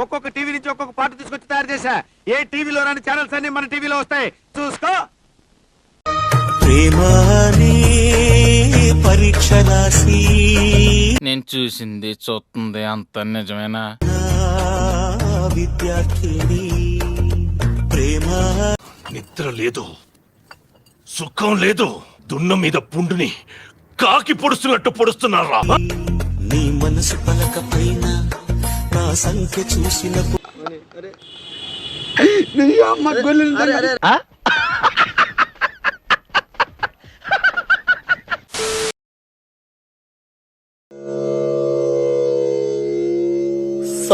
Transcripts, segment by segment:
ఒక్కొక్క టీవీ నుంచి ఒక్కొక్క పాట తీసుకొచ్చి తయారు చేశా. ఏ టీవీలో రాని ఛానల్స్ అన్ని మన టీవీలో వస్తాయి, చూసుకో. పరీక్ష రాసి నేను చూసింది చూస్తుంది అంత నిజమేనా? విద్యార్థిని ప్రేమ. నిద్ర లేదు, సుఖం లేదు, దున్న మీద పుండుని కాకి పొడుస్తున్నట్టు పొడుస్తున్నారా? నీ మనసు పలక పైన నా సంఖ్య చూసిన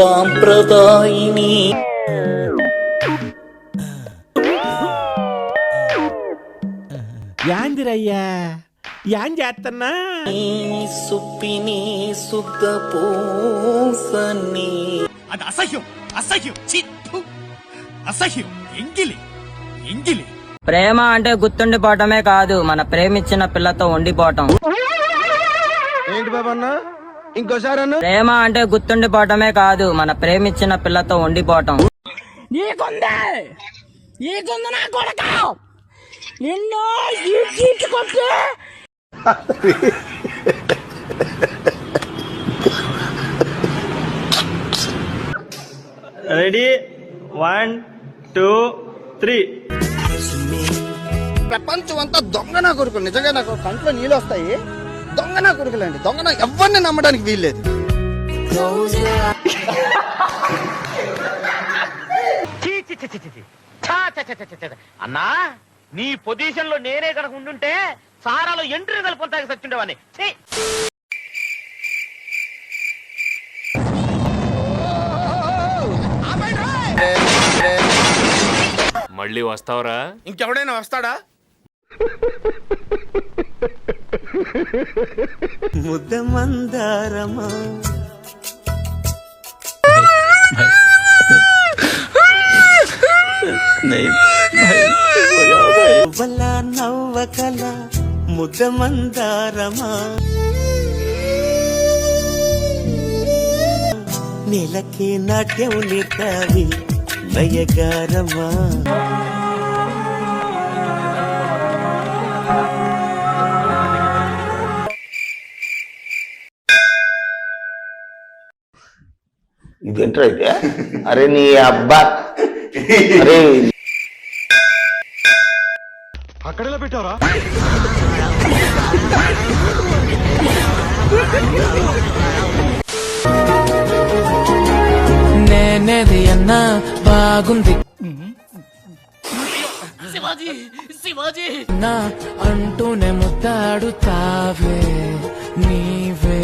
సాంప్రదాయిని యాందిరయ్యా యాం చేస్తున్నా సుప్పిని శుద్ధ పూసని. అది అసహ్యం, అసహ్యం, అసహ్యం, ఎంగిలి. ప్రేమ అంటే గుర్తుండిపోవటమే కాదు, మన ప్రేమించిన పిల్లతో ఉండిపోవటం. ఏంటి బాబా అన్న, ఇంకోసారి అన్న. ప్రేమ అంటే గుర్తుండిపోవటమే కాదు, మన ప్రేమించిన పిల్లతో ఉండిపోవటం. నా కొడక నిన్ను ఈడ్చుకొట్టి రెడీ 1 2 3. ప్రపంచం అంతా దొంగ నా కొడుకులు. నిజంగా నాకు కంట్లో నీళ్ళు వస్తాయి. దొంగ నా కొడుకులండి, దొంగ నా ఎవరిని నమ్మడానికి వీల్లేదు. అన్నా, నీ పొజిషన్ లో నేనే కనుక ఉండుంటే సారాలో ఎంట్రీ కలిపొంతాకి సచ్చుండేవాడిని. మళ్ళీ వస్తావురా? ఇంకెవడైనా వస్తాడా? ముద్ద మందారమా నవ్వకల ముద్ద మందారమా నెలకే నాట్యం నేర్తావి నయగారమా. ఇదేంట్రా అయితే? అరే నీ అబ్బా, అరే అక్కడెలా పెట్టావరా? నేనేది అన్నా బాగుంది నా అంటూనే ముద్దాడుతావే నీవే.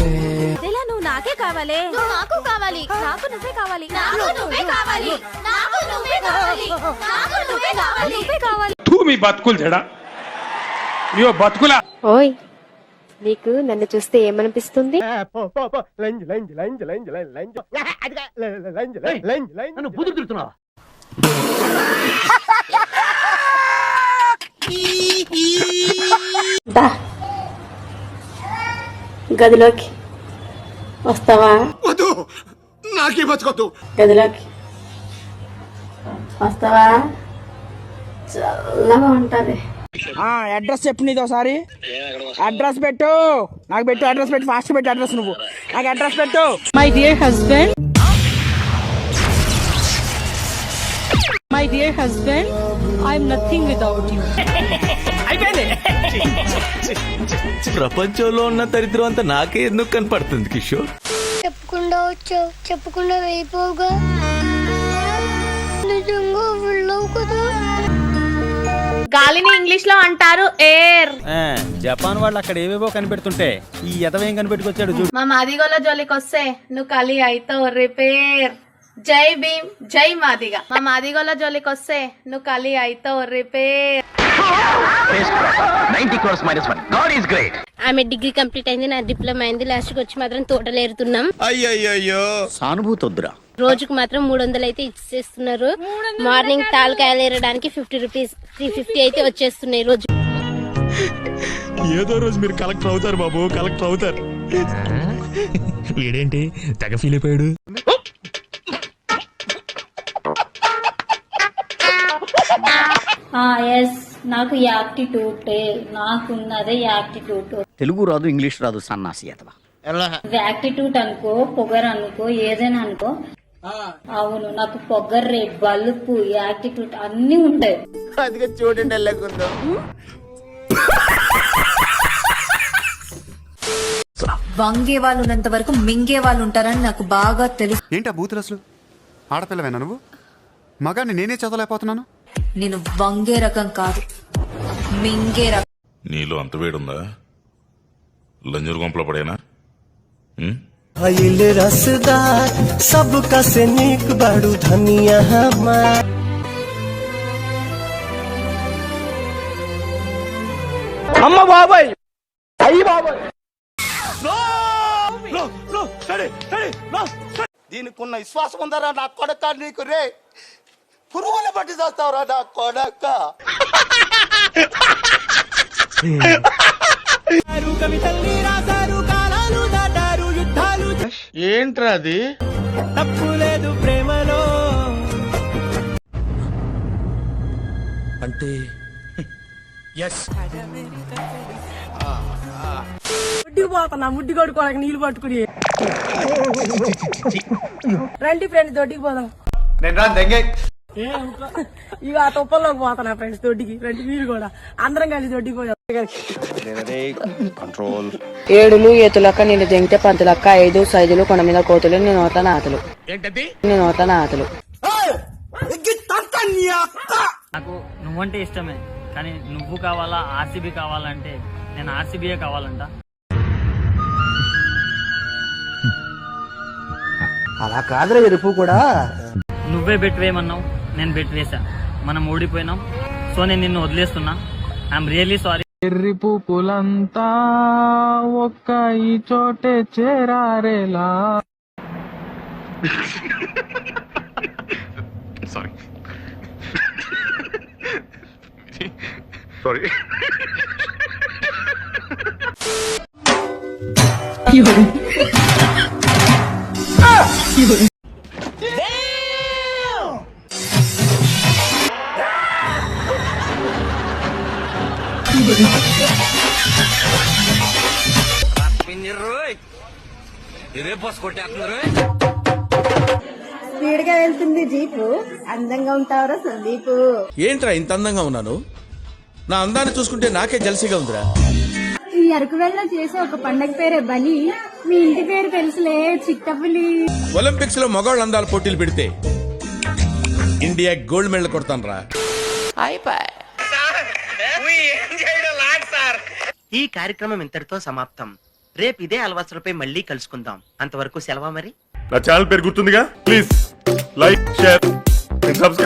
నువ్వు నాకే కావాలి, నాకు కావాలి, నాకు నువ్వే కావాలి, నాకు నువ్వే కావాలి, నాకు నువ్వే కావాలి, నాకు నువ్వే కావాలి, నువ్వే కావాలి. మీ బతుకులు చెడా, మీ బతుకులా. ఓయ్, నీకు నన్ను చూస్తే ఏమనిపిస్తుంది? నన్ను బుద్ధులు తిడుతున్నావా? గదిలోకి వస్తావా? వద్దు, నాకే బతకొద్దు. గదిలోకి వస్తావా? చల్లగా ఉంటది. అడ్రస్ చెప్పు, నీది ఒకసారి అడ్రస్ పెట్టు, నాకు పెట్టు అడ్రస్ పెట్టు, ఫాస్ట్ పెట్టు అడ్రస్, నువ్వు నాకు అడ్రస్ పెట్టు. My dear husband I'm nothing without you. ప్రపంచంలో ఉన్న దరిద్రం అంతా నాకే ఎందుకు కనపడుతుంది కిషోర్? చెప్పకుండా వచ్చావు, చెప్పకుండా వెళ్ళిపోగా. నిజంగా వెళ్ళవు కదా. గాలిని ఇంగ్లీష్ లో అంటారు ఎయిర్. జపాన్ వాళ్ళు అక్కడ ఏవేవో కనిపెడుతుంటే ఈ ఎదవేం కనిపెట్టుకొచ్చాడు చూడు. మా మాదిగోళ్ళ జోలికి వస్తే నువ్వు ఖాళీ అవుతావు రిపేర్. జై భీమ్, జై మాదిగా. మా మాదిగోళ్ళ జోలికి వస్తే నువ్వు ఖాళీ అవుతావు రిపేర్. ఆమె డిగ్రీ కంప్లీట్ అయింది, నా డిప్లొమా అయింది. లాస్ట్ కి వచ్చి మాత్రం తోటలు ఏరుతున్నాం. అయ్యయ్యో సానుభూతి వద్దురా. రోజుకు మాత్రం 300 అయితే ఇచ్చేస్తున్నారు. మార్నింగ్ తాలకాయలు ఏరడానికి 50 రూపీస్, 350 అయితే వచ్చేస్తున్నాయి రోజు. ఏదో రోజు మీరు కలెక్టర్ అవుతారు బాబు, కలెక్టర్ అవుతారు. వీడేంటి తెగ ఫీల్ అయిపోయాడు. ఎస్, నాకు యాక్టిట్యూడ్, నాకున్నదే యాక్టిట్యూడ్. తెలుగు రాదు, ఇంగ్లీష్ రాదు, సన్నాసి అతవా. యాక్టిట్యూడ్ అనుకో, పొగర్ అనుకో, ఏదైనా అనుకో. అవును, నాకు పొగర్ రేట్, బలుపు, యాక్టిట్యూడ్ అన్ని ఉంటాయి. అందుకే చూడండి వెళ్ళకుందో. వంగే వాళ్ళు ఉన్నంత వరకు మింగే వాళ్ళు ఉంటారని నాకు బాగా తెలుసు. ఏంటా బూతులు అసలు? ఆడపిల్లవేనా నువ్వు? మగాన్ని నేనే చదవలేకపోతున్నాను. నేను వంగే రకం కాదు, మింగే రకం. నీలో అంత వేడుందా? లంజరు గుంపలో పడేనా? అమ్మ బాబాయ్, అయ్యి బాబాయ్. దీనికి ఉన్న విశ్వాసం ఉందరా నా కొడక నీకు రే? పురుగుల పట్టి చేస్తావురా నా కొడక. ఏంట్రా అది? తప్పు లేదు ప్రేమలో అంటే ముడ్డికి పోతున్నా, ముడ్డి కొడుకోవడానికి నీళ్లు పట్టుకుని. రండి ఫ్రెండ్స్, దొడ్డికి పోదాం. ఇక ఆ తుప్పల్లోకి పోతున్నా ఫ్రెండ్స్, దొడ్డికి రండి మీరు కూడా, అందరం కలిసి దొడ్డికి పోయాం. కంట్రోల్. ఏడులు ఎతులక్క నేను జంగితే పంతులక్క, 5 సైజులు కొండ మీద కోతులు, నేను నోట్ల నాతులు. నాకు నువ్వంటే ఇష్టమే, కానీ నువ్వు కావాలా ఆర్సీబీ కావాలంటే నేను ఆర్సీబీయే కావాలంట. అలా కాదురా ఎరుపు కూడా. నువ్వే బెట్ వేయమన్నావు, నేను బెట్ వేసా, మనం ఓడిపోయినాం. సో నేను నిన్ను వదిలేస్తున్నా. I'm really sorry. ఎర్రి పూలంతా ఒక్క ఈ చోటే చేరారేలా. Sorry sorry. స్పీడ్ గా వెళ్తుంది జీపు. అందంగా ఉంటావురా సందీపు. ఏంట్రా ఇంత అందంగా ఉన్నాను? నా అందాన్ని చూసుకుంటే నాకే జలసిగా ఉందిరా. ఈ అరకువెల్లో చేసే ఒక పండగ పేరే బలి. మీ ఇంటి పేరు తెలుసులే, చిట్టపులి. ఒలింపిక్స్ లో మగవాళ్ళ అందాల పోటీలు పెడితే ఇండియా గోల్డ్ మెడల్ కొడతాను రా. ఈ కార్యక్రమం ఇంతటితో సమాప్తం. రేపు ఇదే అలవాసులపై మళ్ళీ కలుసుకుందాం. అంతవరకు సెలవా మరి. నా ఛానల్ పేరు గుర్తుందిగా? Please like, share and subscribe.